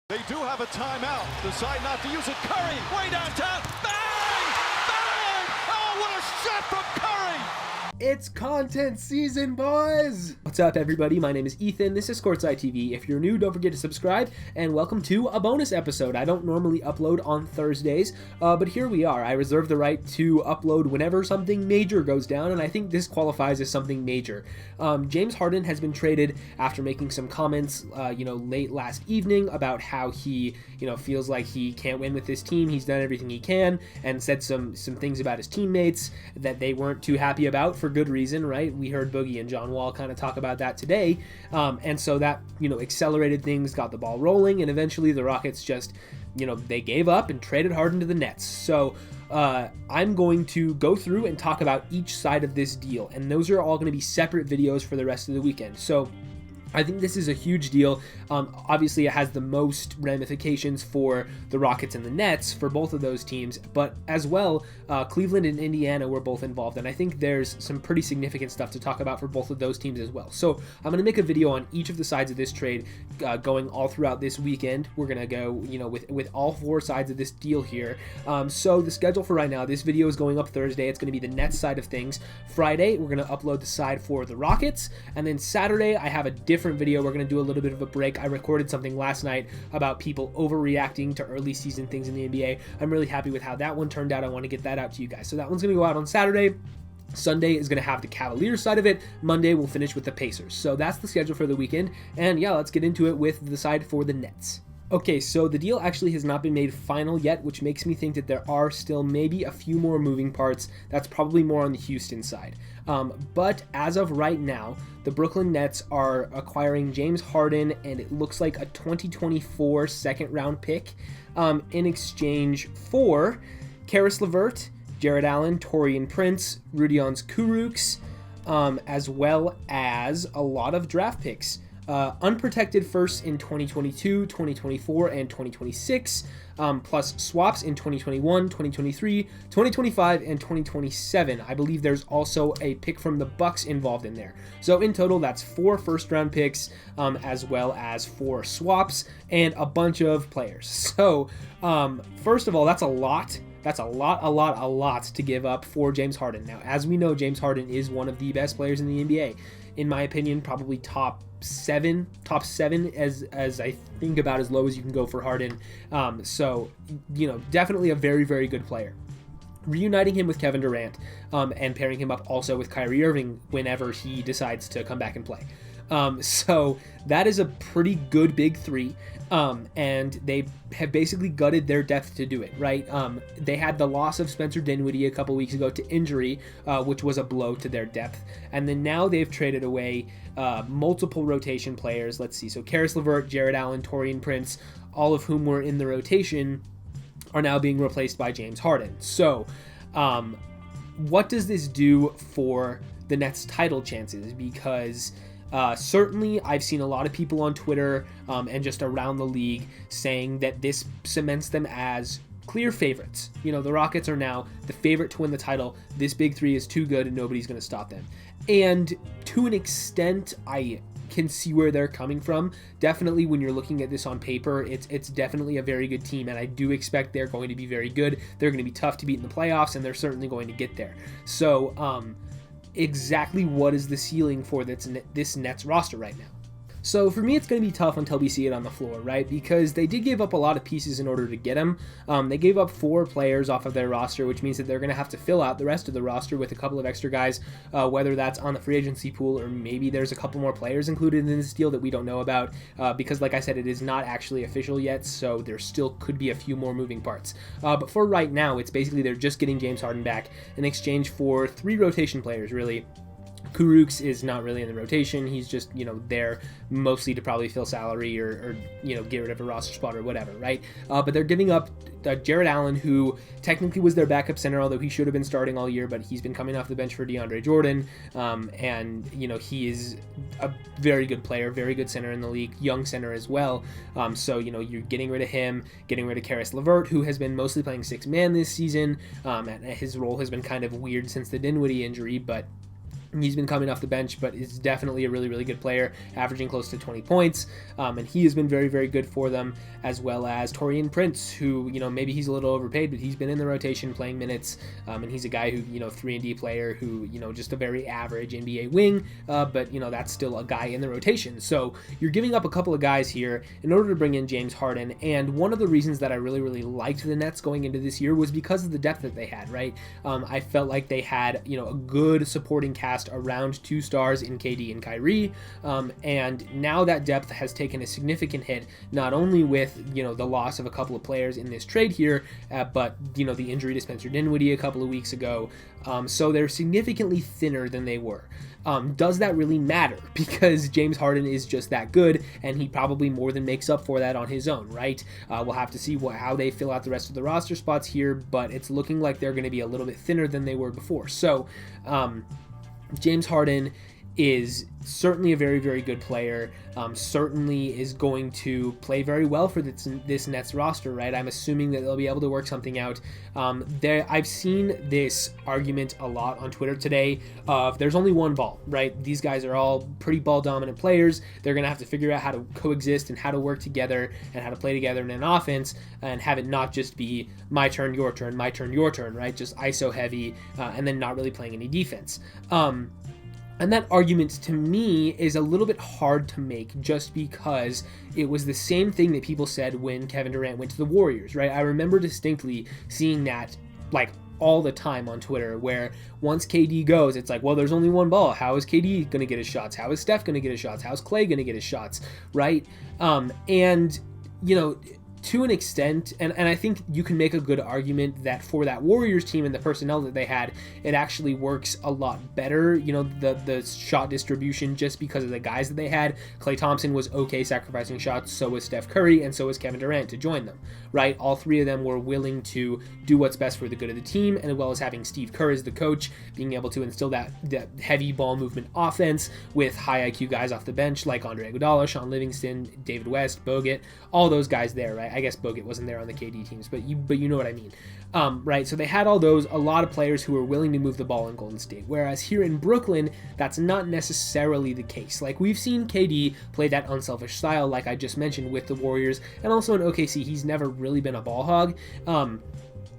They do have a timeout. Decide not to use it. Curry, way downtown. Bang! Bang! Oh, what a shot from Curry! It's content season, boys! What's up, everybody? My name is Ethan. This is Courtside TV. If you're new, don't forget to subscribe, and welcome to a bonus episode. I don't normally upload on Thursdays, but here we are. I reserve the right to upload whenever something major goes down, and I think this qualifies as something major. James Harden has been traded after making some comments, late last evening about how he, feels like he can't win with this team. He's done everything he can, and said some things about his teammates that they weren't too happy about for good reason, right? We heard Boogie and John Wall kind of talk about that today, and so that accelerated things, got the ball rolling, and eventually the Rockets just they gave up and traded Harden to the Nets. So I'm going to go through and talk about each side of this deal, and those are all going to be separate videos for the rest of the weekend. So I think this is a huge deal. Obviously, it has the most ramifications for the Rockets and the Nets, for both of those teams, but as well, Cleveland and Indiana were both involved, and I think there's some pretty significant stuff to talk about for both of those teams as well. So I'm going to make a video on each of the sides of this trade going all throughout this weekend. We're going to go, with all four sides of this deal here. So the schedule for right now, this video is going up Thursday. It's going to be the Nets side of things. Friday, we're going to upload the side for the Rockets, and then Saturday, I have a different video. We're going to do a little bit of a break. I recorded something last night about people overreacting to early season things in the NBA. I'm really happy with how that one turned out. I want to get that out to you guys. So that one's going to go out on Saturday. Sunday is going to have the Cavaliers side of it. Monday we'll finish with the Pacers. So that's the schedule for the weekend. And yeah, let's get into it with the side for the Nets. Okay, so the deal actually has not been made final yet, which makes me think that there are still maybe a few more moving parts. That's probably more on the Houston side. But as of right now, the Brooklyn Nets are acquiring James Harden, and it looks like a 2024 second-round pick in exchange for Caris LeVert, Jared Allen, Taurean Prince, Rudions Kurucs, as well as a lot of draft picks. Unprotected firsts in 2022, 2024, and 2026, plus swaps in 2021, 2023, 2025, and 2027. I believe there's also a pick from the Bucks involved in there. So in total, that's 4 first-round picks, as well as 4 swaps, and a bunch of players. So, first of all, that's a lot. That's a lot to give up for James Harden. Now, as we know, James Harden is one of the best players in the NBA. In my opinion, probably top seven as I think about as low as you can go for Harden. So, definitely a very, very good player. Reuniting him with Kevin Durant and pairing him up also with Kyrie Irving whenever he decides to come back and play. So that is a pretty good big three, and they have basically gutted their depth to do it, right? They had the loss of Spencer Dinwiddie a couple weeks ago to injury, which was a blow to their depth, and then now they've traded away multiple rotation players. Let's see, so Caris LeVert, Jared Allen, Taurean Prince, all of whom were in the rotation, are now being replaced by James Harden. So what does this do for the Nets' title chances? Because certainly I've seen a lot of people on Twitter and just around the league saying that this cements them as clear favorites. The Rockets are now the favorite to win the title. This big three is too good and nobody's going to stop them. And to an extent, I can see where they're coming from. Definitely when you're looking at this on paper, it's definitely a very good team, and I do expect they're going to be very good. They're going to be tough to beat in the playoffs, and they're certainly going to get there. So, exactly what is the ceiling for this Nets roster right now? So for me, it's going to be tough until we see it on the floor, right? Because they did give up a lot of pieces in order to get them. They gave up 4 players off of their roster, which means that they're going to have to fill out the rest of the roster with a couple of extra guys, whether that's on the free agency pool or maybe there's a couple more players included in this deal that we don't know about, because like I said, it is not actually official yet, so there still could be a few more moving parts. But for right now, it's basically they're just getting James Harden back in exchange for 3 rotation players, really. Kurucs is not really in the rotation. He's just, there mostly to probably fill salary or get rid of a roster spot or whatever, right? But they're giving up Jared Allen, who technically was their backup center, although he should have been starting all year, but he's been coming off the bench for DeAndre Jordan. And he is a very good player, very good center in the league, young center as well. So, you're getting rid of him, getting rid of Caris LeVert, who has been mostly playing 6-man this season. And his role has been kind of weird since the Dinwiddie injury, but He's been coming off the bench, but is definitely a really, really good player, averaging close to 20 points. And he has been very, very good for them, as well as Taurean Prince, who, maybe he's a little overpaid, but he's been in the rotation playing minutes. And he's a guy who, 3-and-D player who, just a very average NBA wing, but, that's still a guy in the rotation. So you're giving up a couple of guys here in order to bring in James Harden. And one of the reasons that I really, really liked the Nets going into this year was because of the depth that they had, right? I felt like they had, a good supporting cast around 2 stars in KD and Kyrie, and now that depth has taken a significant hit, not only with the loss of a couple of players in this trade here, but the injury to Spencer Dinwiddie a couple of weeks ago, so they're significantly thinner than they were. Does that really matter? Because James Harden is just that good, and he probably more than makes up for that on his own, right? We'll have to see how they fill out the rest of the roster spots here, but it's looking like they're going to be a little bit thinner than they were before. So James Harden is certainly a very, very good player, certainly is going to play very well for this Nets roster, right? I'm assuming that they'll be able to work something out. I've seen this argument a lot on Twitter today of there's only one ball, right? These guys are all pretty ball-dominant players. They're going to have to figure out how to coexist and how to work together and how to play together in an offense and have it not just be my turn, your turn, my turn, your turn, right? Just ISO heavy and then not really playing any defense. And that argument to me is a little bit hard to make just because it was the same thing that people said when Kevin Durant went to the Warriors, right? I remember distinctly seeing that like all the time on Twitter where once KD goes, it's like, well, there's only one ball. How is KD going to get his shots? How is Steph going to get his shots? How's Clay going to get his shots, right? And, to an extent, and I think you can make a good argument that for that Warriors team and the personnel that they had, it actually works a lot better, the shot distribution just because of the guys that they had. Klay Thompson was okay sacrificing shots, so was Steph Curry, and so was Kevin Durant to join them, right? All three of them were willing to do what's best for the good of the team, and as well as having Steve Kerr as the coach, being able to instill that heavy ball movement offense with high IQ guys off the bench like Andre Iguodala, Sean Livingston, David West, Bogut, all those guys there, right? I guess Bogut wasn't there on the KD teams, but you know what I mean, right? So they had a lot of players who were willing to move the ball in Golden State, whereas here in Brooklyn, that's not necessarily the case. Like we've seen KD play that unselfish style, like I just mentioned with the Warriors, and also in OKC, he's never really been a ball hog.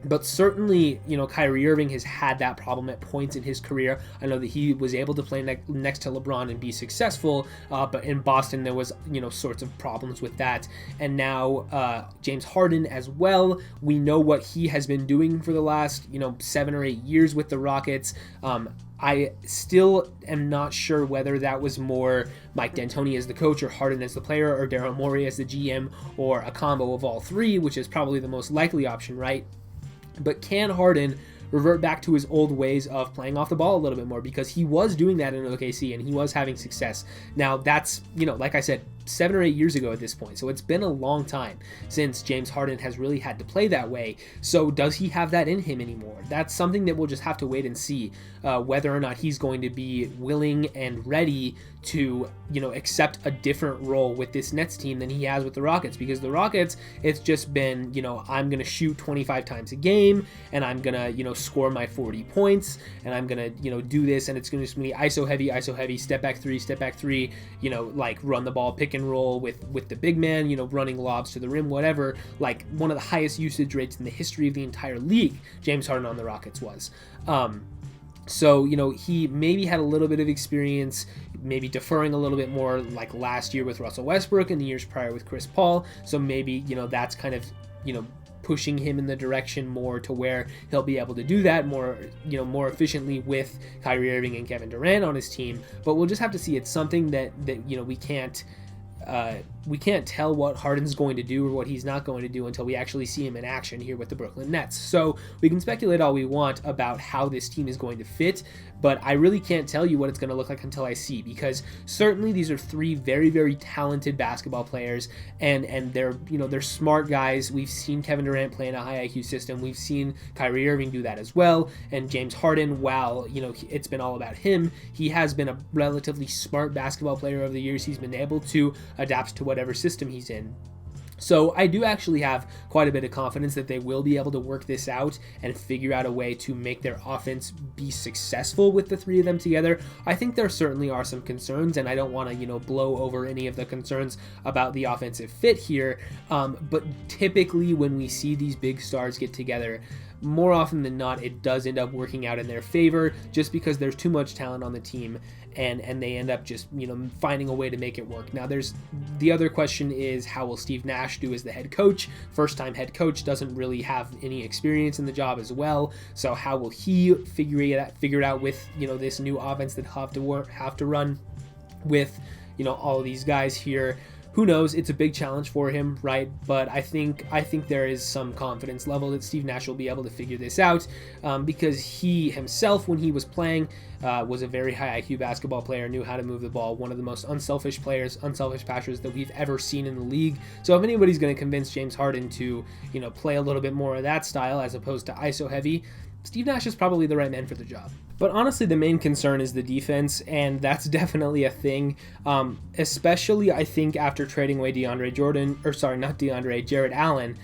But certainly, Kyrie Irving has had that problem at points in his career. I know that he was able to play next to LeBron and be successful, but in Boston there was, sorts of problems with that. And now James Harden as well. We know what he has been doing for the last, 7 or 8 years with the Rockets. I still am not sure whether that was more Mike D'Antoni as the coach or Harden as the player or Daryl Morey as the GM or a combo of all three, which is probably the most likely option, right? But can Harden revert back to his old ways of playing off the ball a little bit more? Because he was doing that in OKC and he was having success. Now that's, like I said, 7 or 8 years ago at this point. So it's been a long time since James Harden has really had to play that way. So does he have that in him anymore? That's something that we'll just have to wait and see whether or not he's going to be willing and ready to, accept a different role with this Nets team than he has with the Rockets. Because the Rockets, it's just been, I'm going to shoot 25 times a game and I'm going to, score my 40 points and I'm going to, do this and it's going to be ISO heavy, step back three, like run the ball, pick and roll with the big man, running lobs to the rim, whatever. Like one of the highest usage rates in the history of the entire league, James Harden on the Rockets was. So, he maybe had a little bit of experience, maybe deferring a little bit more like last year with Russell Westbrook and the years prior with Chris Paul. So maybe, that's kind of, pushing him in the direction more to where he'll be able to do that more efficiently with Kyrie Irving and Kevin Durant on his team. But we'll just have to see. It's something that we can't tell what Harden's going to do or what he's not going to do until we actually see him in action here with the Brooklyn Nets. So we can speculate all we want about how this team is going to fit, but I really can't tell you what it's going to look like until I see, because certainly these are three very, very talented basketball players, and they're smart guys. We've seen Kevin Durant play in a high IQ system. We've seen Kyrie Irving do that as well, and James Harden, while it's been all about him, he has been a relatively smart basketball player over the years. He's been able to adapt to whatever system he's in. So I do actually have quite a bit of confidence that they will be able to work this out and figure out a way to make their offense be successful with the three of them together. I think there certainly are some concerns, and I don't want to, blow over any of the concerns about the offensive fit here. But typically when we see these big stars get together, more often than not, it does end up working out in their favor just because there's too much talent on the team, and they end up just, finding a way to make it work. Now, there's the other question is, how will Steve Nash do as the head coach? First-time head coach, doesn't really have any experience in the job as well. So how will he figure it out with, this new offense that have to run with, all of these guys here? Who knows? It's a big challenge for him, right? But I think there is some confidence level that Steve Nash will be able to figure this out, because he himself, when he was playing, was a very high IQ basketball player, knew how to move the ball, one of the most unselfish passers that we've ever seen in the league. So if anybody's going to convince James Harden to, play a little bit more of that style as opposed to ISO heavy, Steve Nash is probably the right man for the job. But honestly, the main concern is the defense, and that's definitely a thing, especially I think after trading away Jared Allen,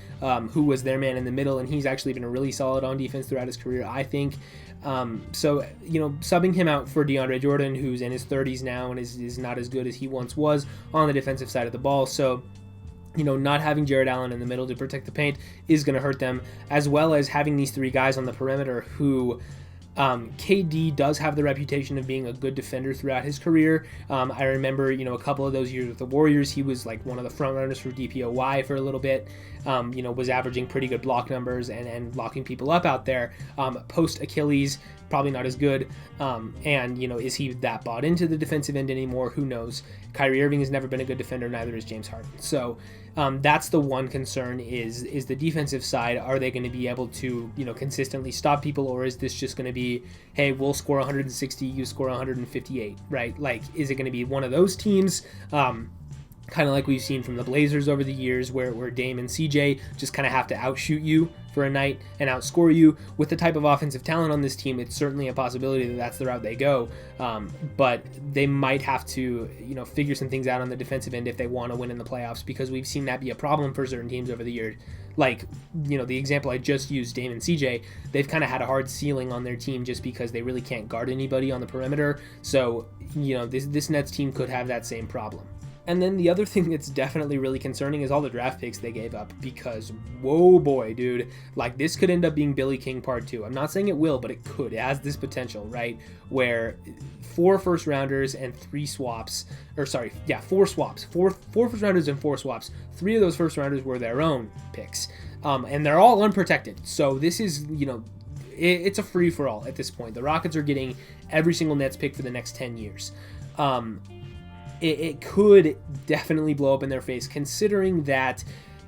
who was their man in the middle, and he's actually been really solid on defense throughout his career, I think. So, subbing him out for DeAndre Jordan, who's in his 30s now and is not as good as he once was on the defensive side of the ball. So, not having Jared Allen in the middle to protect the paint is going to hurt them, as well as having these three guys on the perimeter who... KD does have the reputation of being a good defender throughout his career. I remember, a couple of those years with the Warriors, he was like one of the front runners for DPOY for a little bit. Was averaging pretty good block numbers and locking people up out there. Post Achilles, probably not as good. Is he that bought into the defensive end anymore? Who knows? Kyrie Irving has never been a good defender, neither is James Harden. So that's the one concern is the defensive side. Are they going to be able to, consistently stop people, or is this just going to be, hey, we'll score 160, you score 158, right? Like, is it going to be one of those teams? Kind of like we've seen from the Blazers over the years where Dame and CJ just kind of have to outshoot you for a night and outscore you. With the type of offensive talent on this team, it's certainly a possibility that that's the route they go. But they might have to, figure some things out on the defensive end if they want to win in the playoffs, because we've seen that be a problem for certain teams over the years. Like, the example I just used, Dame and CJ, they've kind of had a hard ceiling on their team just because they really can't guard anybody on the perimeter. So, this Nets team could have that same problem. And then the other thing that's definitely really concerning is all the draft picks they gave up, because, whoa boy, dude, like, this could end up being Billy King Part 2. I'm not saying it will, but it could. It has this potential, right? Where 4 first rounders and 3 swaps, or sorry, yeah, 4 swaps, 4 first rounders and 4 swaps. 3 of those first rounders were their own picks, and they're all unprotected. So this is, it's a free-for-all at this point. The Rockets are getting every single Nets pick for the next 10 years. It could definitely blow up in their face, considering that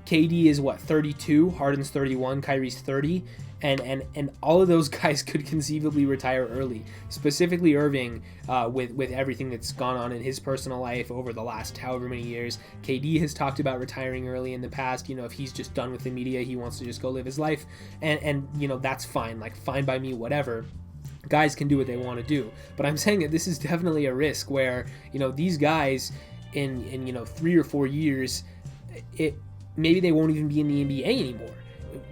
KD is 32, Harden's 31, Kyrie's 30, and all of those guys could conceivably retire early. Specifically Irving, with everything that's gone on in his personal life over the last however many years. KD has talked about retiring early in the past. If he's just done with the media, he wants to just go live his life, and that's fine. Like, fine by me, whatever. Guys can do what they want to do, but I'm saying that this is definitely a risk where, these guys in 3 or 4 years, maybe they won't even be in the NBA anymore,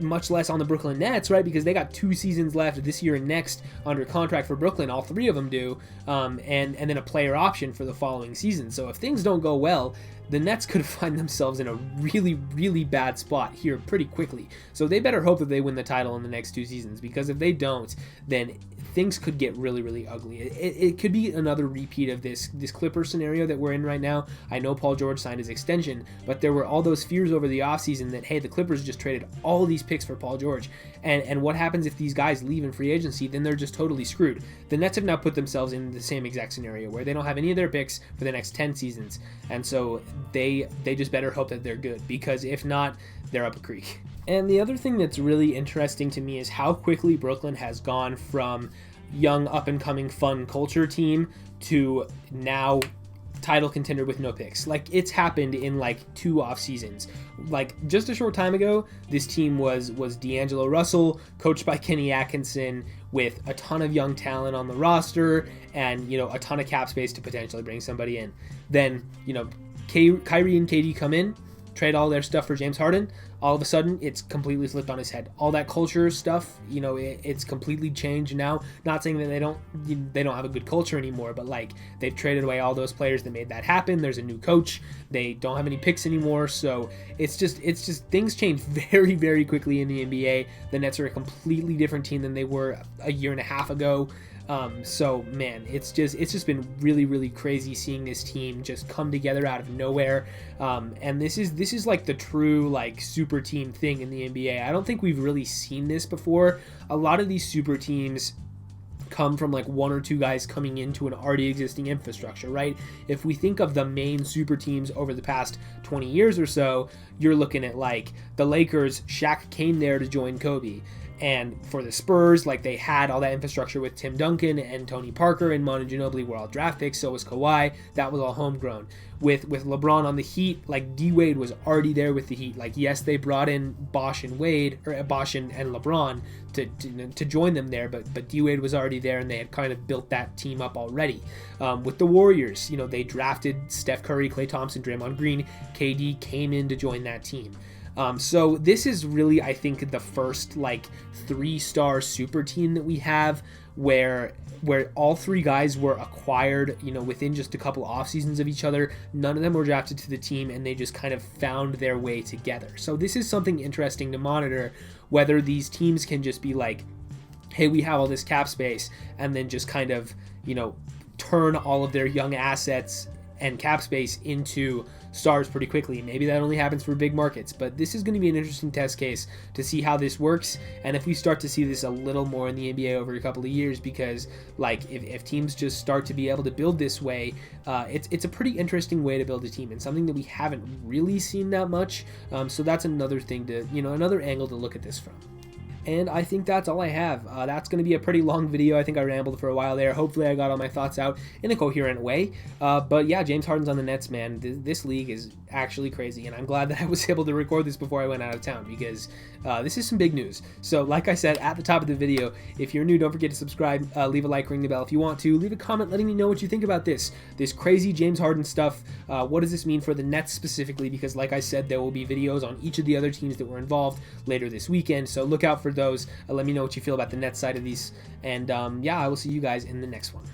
much less on the Brooklyn Nets, right? Because they got 2 seasons left this year and next under contract for Brooklyn. All 3 of them do, and then a player option for the following season. So if things don't go well, the Nets could find themselves in a really, really bad spot here pretty quickly. So they better hope that they win the title in the next 2 seasons, because if they don't, then things could get really, really ugly. It could be another repeat of this Clippers scenario that we're in right now. I know Paul George signed his extension, but there were all those fears over the offseason that, hey, the Clippers just traded all these picks for Paul George. And what happens if these guys leave in free agency? Then they're just totally screwed. The Nets have now put themselves in the same exact scenario where they don't have any of their picks for the next 10 seasons. And so they just better hope that they're good, because if not, they're up a creek. And the other thing that's really interesting to me is how quickly Brooklyn has gone from young, up-and-coming, fun culture team to now title contender with no picks. Like, it's happened in 2 off seasons. Like, just a short time ago, this team was D'Angelo Russell, coached by Kenny Atkinson, with a ton of young talent on the roster and, a ton of cap space to potentially bring somebody in. Then, Kyrie and KD come in, trade all their stuff for James Harden, all of a sudden it's completely flipped on his head. All that culture stuff, it's completely changed now. Not saying that they don't have a good culture anymore, but like they've traded away all those players that made that happen. There's a new coach. They don't have any picks anymore, so it's just things change very, very quickly in the NBA. The Nets are a completely different team than they were a year and a half ago. So man, it's just been really, really crazy seeing this team just come together out of nowhere. And this is like the true like super team thing in the NBA. I don't think we've really seen this before. A lot of these super teams come from like one or two guys coming into an already existing infrastructure, right? If we think of the main super teams over the past 20 years or so, you're looking at like the Lakers. Shaq came there to join Kobe. And for the Spurs, like they had all that infrastructure with Tim Duncan and Tony Parker and Manu Ginobili were all draft picks. So was Kawhi. That was all homegrown. With LeBron on the Heat, like D-Wade was already there with the Heat. Like yes, they brought in Bosh and LeBron to join them there, but D-Wade was already there and they had kind of built that team up already. With the Warriors, they drafted Steph Curry, Klay Thompson, Draymond Green. KD came in to join that team. So this is really, I think, the first like 3-star super team that we have where all three guys were acquired, within just a couple off seasons of each other. None of them were drafted to the team and they just kind of found their way together. So this is something interesting to monitor, whether these teams can just be like, hey, we have all this cap space, and then just kind of, turn all of their young assets and cap space into stars pretty quickly. Maybe that only happens for big markets, but this is going to be an interesting test case to see how this works, and if we start to see this a little more in the NBA over a couple of years, because like if teams just start to be able to build this way, it's a pretty interesting way to build a team and something that we haven't really seen that much. So that's another thing to, another angle to look at this from. And I think that's all I have. That's going to be a pretty long video. I think I rambled for a while there. Hopefully I got all my thoughts out in a coherent way. But yeah, James Harden's on the Nets, man. This league is actually crazy, and I'm glad that I was able to record this before I went out of town, because this is some big news. So like I said at the top of the video, if you're new, don't forget to subscribe, leave a like, ring the bell if you want to, leave a comment letting me know what you think about this crazy James Harden stuff. What does this mean for the Nets specifically? Because like I said, there will be videos on each of the other teams that were involved later this weekend, so look out for those. Let me know what you feel about the Nets side of these, and yeah, I will see you guys in the next one.